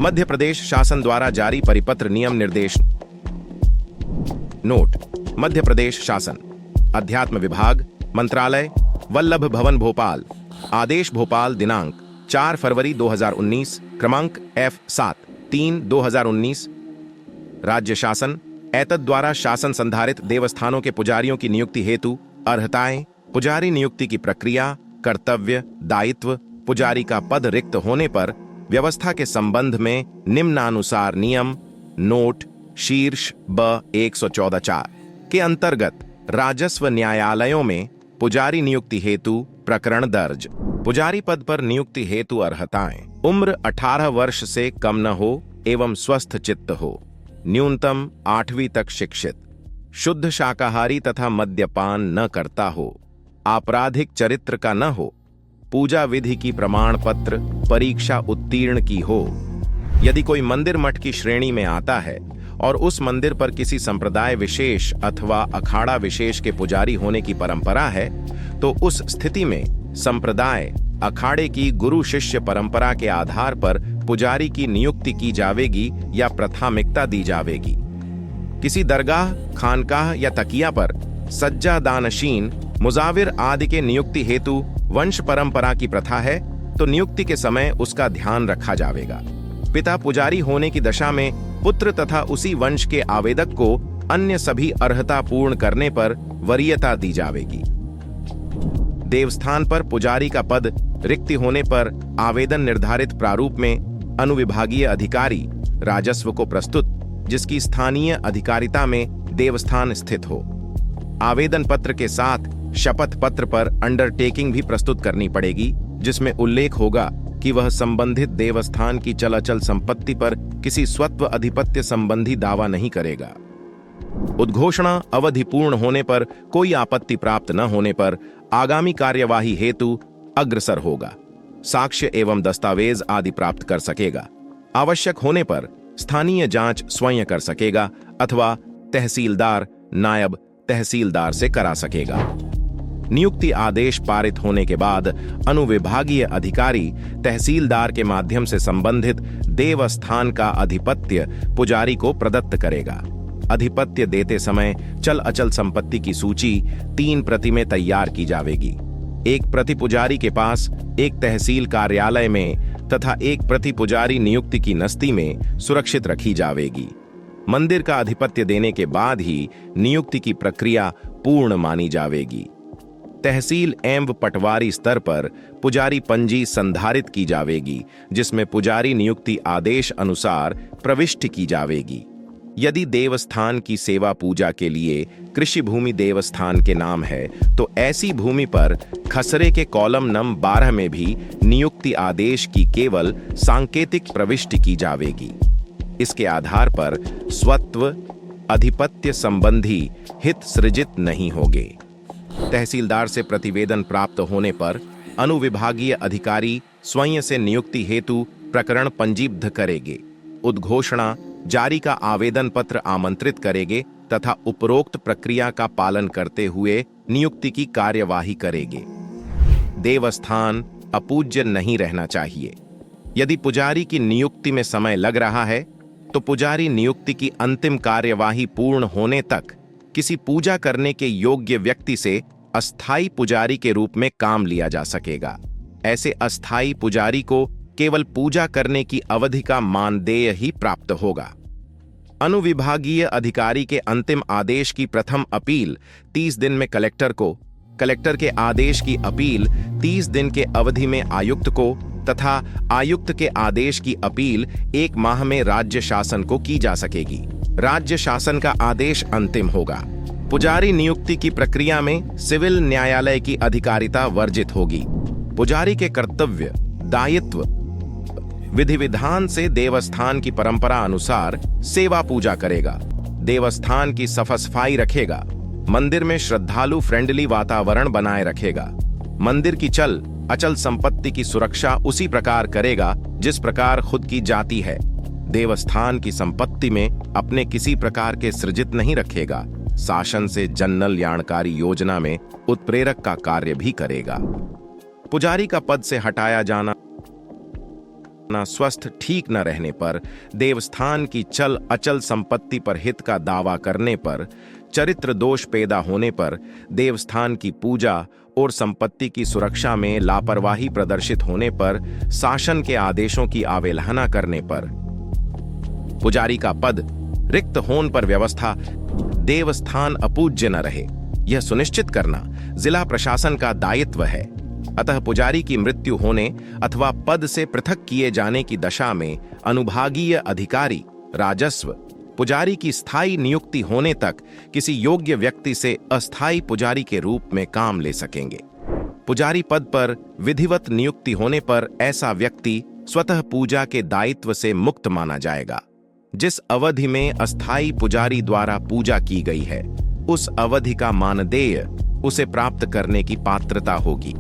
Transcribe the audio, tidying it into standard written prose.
मध्य प्रदेश शासन द्वारा जारी परिपत्र नियम निर्देश। नोट: मध्य प्रदेश शासन, अध्यात्म विभाग, मंत्रालय, वल्लभ भवन भोपाल, आदेश भोपाल दिनांक 4 फरवरी 2019, क्रमांक F7/3/2019। राज्य शासन एतद द्वारा शासन संधारित देवस्थानों के पुजारियों की नियुक्ति हेतु अर्हताएं, पुजारी नियुक्ति की प्रक्रिया, कर्तव्य, दायित्व, पुजारी का पद रिक्त होने पर व्यवस्था के संबंध में निम्नानुसार नियम नोट शीर्ष ब 114(4) के अंतर्गत राजस्व न्यायालयों में पुजारी नियुक्ति हेतु प्रकरण दर्ज। पुजारी पद पर नियुक्ति हेतु अर्हताएं: उम्र 18 वर्ष से कम न हो एवं स्वस्थ चित्त हो, न्यूनतम 8वीं तक शिक्षित, शुद्ध शाकाहारी तथा मद्यपान न करता हो, आपराधिक चरित्र का न हो, पूजा विधि की प्रमाण पत्र परीक्षा उत्तीर्ण की हो। यदि कोई मंदिर मठ की श्रेणी में आता है और उस मंदिर पर किसी संप्रदाय विशेष अथवा अखाड़ा विशेष के पुजारी होने की परंपरा है, तो उस स्थिति में संप्रदाय अखाड़े की गुरु शिष्य परंपरा के आधार पर पुजारी की नियुक्ति की जावेगी या प्राथमिकता दी जावेगी। किसी दरगाह, खानकाह या तकिया पर सज्जा दानशीन, मुजाविर आदि के नियुक्ति हेतु वंश परंपरा की प्रथा है, तो नियुक्ति के समय उसका ध्यान रखा जाएगा। पिता पुजारी होने की दशा में पुत्र तथा उसी वंश के आवेदक को अन्य सभी अर्हता पूर्ण करने पर वरीयता दी जाएगी। देवस्थान पर पुजारी का पद रिक्त होने पर आवेदन निर्धारित प्रारूप में अनुविभागीय अधिकारी राजस्व को प्रस्तुत, जिसकी स्थानीय अधिकारिता में देवस्थान स्थित हो। आवेदन पत्र के साथ शपथ पत्र पर अंडरटेकिंग भी प्रस्तुत करनी पड़ेगी, जिसमें उल्लेख होगा कि वह संबंधित देवस्थान की चल अचल संपत्ति पर किसी स्वत्व अधिपत्य संबंधी दावा नहीं करेगा। उद्घोषणा अवधि पूर्ण होने पर कोई आपत्ति प्राप्त न होने पर आगामी कार्यवाही हेतु अग्रसर होगा। साक्ष्य एवं दस्तावेज आदि प्राप्त कर सकेगा। आवश्यक होने पर स्थानीय जांच स्वयं कर सकेगा अथवा तहसीलदार, नायब तहसीलदार से करा सकेगा। नियुक्ति आदेश पारित होने के बाद अनुविभागीय अधिकारी तहसीलदार के माध्यम से संबंधित देवस्थान का अधिपत्य पुजारी को प्रदत्त करेगा। अधिपत्य देते समय चल अचल संपत्ति की सूची 3 प्रति में तैयार की जाएगी। एक प्रति पुजारी के पास, एक तहसील कार्यालय में तथा एक प्रति पुजारी नियुक्ति की नस्ती में सुरक्षित रखी जाएगी। मंदिर का अधिपत्य देने के बाद ही नियुक्ति की प्रक्रिया पूर्ण मानी जाएगी। तहसील एवं पटवारी स्तर पर पुजारी पंजी संधारित की जाएगी, जिसमें पुजारी नियुक्ति आदेश अनुसार प्रविष्ट की जाएगी। यदि देवस्थान की सेवा पूजा के लिए कृषि भूमि देवस्थान के नाम है, तो ऐसी भूमि पर खसरे के कॉलम नंबर 12 में भी नियुक्ति आदेश की केवल सांकेतिक प्रविष्टि की जाएगी। इसके आधार पर स्वत्व अधिपत्य संबंधी हित सृजित नहीं होंगे। तहसीलदार से प्रतिवेदन प्राप्त होने पर अनुविभागीय अधिकारी स्वयं से नियुक्ति हेतु प्रकरण पंजीबद्ध करेंगे। उद्घोषणा जारी का आवेदन पत्र आमंत्रित करेंगे तथा उपरोक्त प्रक्रिया का पालन करते हुए नियुक्ति की कार्यवाही करेंगे। देवस्थान अपूज्य नहीं रहना चाहिए। यदि पुजारी की नियुक्ति में समय लग रहा है, तो पुजारी नियुक्ति की अंतिम कार्यवाही पूर्ण होने तक किसी पूजा करने के योग्य व्यक्ति से अस्थायी पुजारी के रूप में काम लिया जा सकेगा। ऐसे अस्थायी पुजारी को केवल पूजा करने की अवधि का मानदेय ही प्राप्त होगा। अनुविभागीय अधिकारी के अंतिम आदेश की प्रथम अपील 30 दिन में कलेक्टर को, कलेक्टर के आदेश की अपील 30 दिन के अवधि में आयुक्त को तथा आयुक्त के आदेश की अपील 1 माह में राज्य शासन को की जा सकेगी। राज्य शासन का आदेश अंतिम होगा। पुजारी नियुक्ति की प्रक्रिया में सिविल न्यायालय की अधिकारिता वर्जित होगी। पुजारी के कर्तव्य, दायित्व, विधि विधान से देवस्थान की परंपरा अनुसार सेवा पूजा करेगा, देवस्थान की सफाई रखेगा, मंदिर में श्रद्धालु फ्रेंडली वातावरण बनाए रखेगा, मंदिर की चल अचल संपत्ति की सुरक्षा उसी प्रकार करेगा जिस प्रकार खुद की जाती है। देवस्थान की संपत्ति में अपने किसी प्रकार के सृजित नहीं रखेगा। शासन से जन कल्याणकारी योजना में उत्प्रेरक का कार्य भी करेगा। पुजारी का पद से हटाया जाना अपना स्वस्थ ठीक न रहने पर, देवस्थान की चल अचल संपत्ति पर हित का दावा करने पर, चरित्र दोष पैदा होने पर, देवस्थान की पूजा और संपत्ति की सुरक्षा में लापरवाही प्रदर्शित होने पर, शासन के आदेशों की अवहेलना करने पर, पुजारी का पद रिक्त होने पर व्यवस्था देवस्थान अपूज्य न रहे, यह सुनिश्चित करना जिला प्रशासन का दायित्व है। अतः पुजारी की मृत्यु होने अथवा पद से पृथक किए जाने की दशा में अनुभागीय अधिकारी राजस्व पुजारी की स्थायी नियुक्ति होने तक किसी योग्य व्यक्ति से अस्थायी पुजारी के रूप में काम ले सकेंगे। पुजारी पद पर विधिवत नियुक्ति होने पर ऐसा व्यक्ति स्वतः पूजा के दायित्व से मुक्त माना जाएगा। जिस अवधि में अस्थायी पुजारी द्वारा पूजा की गई है, उस अवधि का मानदेय उसे प्राप्त करने की पात्रता होगी।